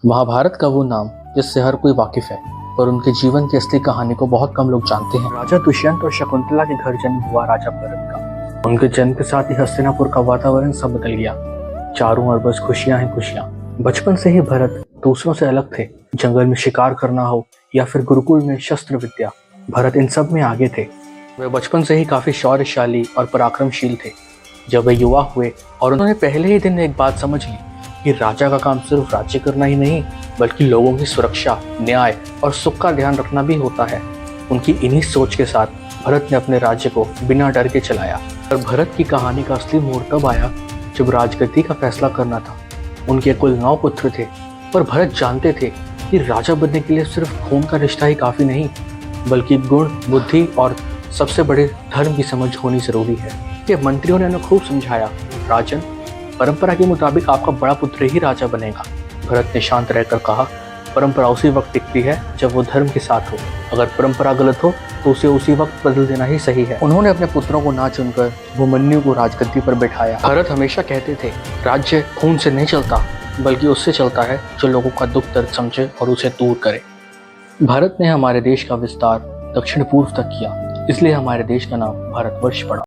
महाभारत का वो नाम जिससे हर कोई वाकिफ है, पर उनके जीवन की असली कहानी को बहुत कम लोग जानते हैं। राजा दुष्यंत और शकुंतला के घर जन्म हुआ राजा भरत का। उनके जन्म के साथ ही हस्तिनापुर का वातावरण सब बदल गया। चारों ओर बस खुशियां ही खुशियां। बचपन से ही भरत दूसरों से अलग थे। जंगल में शिकार करना हो या फिर गुरुकुल में शस्त्र विद्या, भरत इन सब में आगे थे। वे बचपन से ही काफी शौर्यशाली और पराक्रमशील थे। जब वे युवा हुए और उन्होंने पहले ही दिन एक बात समझ ली कि राजा का काम सिर्फ राज्य करना ही नहीं, बल्कि लोगों की सुरक्षा, न्याय और सुख का ध्यान रखना भी होता है। उनकी इन्हीं सोच के साथ भरत ने अपने राज्य को बिना डर के चलाया। और भरत की कहानी का असली मोड़ तब आया जब राजगद्दी का फैसला करना था। उनके कुल 9 पुत्र थे, पर भरत जानते थे कि राजा बनने के लिए सिर्फ खून का रिश्ता ही काफी नहीं, बल्कि गुण, बुद्धि और सबसे बड़े धर्म की समझ होनी जरूरी है। कि मंत्रियों ने उन्हें खूब समझाया, राजन, परंपरा के मुताबिक आपका बड़ा पुत्र ही राजा बनेगा। भरत ने शांत रहकर कहा, परंपरा उसी वक्त टिकती है जब वो धर्म के साथ हो। अगर परंपरा गलत हो तो उसे उसी वक्त बदल देना ही सही है। उन्होंने अपने पुत्रों को ना चुनकर अभिमन्यु को राजगद्दी पर बैठाया। भरत हमेशा कहते थे, राज्य खून से नहीं चलता, बल्कि उससे चलता है जो लोगों का दुख दर्द समझे और उसे दूर करे। भरत ने हमारे देश का विस्तार दक्षिण पूर्व तक किया, इसलिए हमारे देश का नाम भारतवर्ष पड़ा।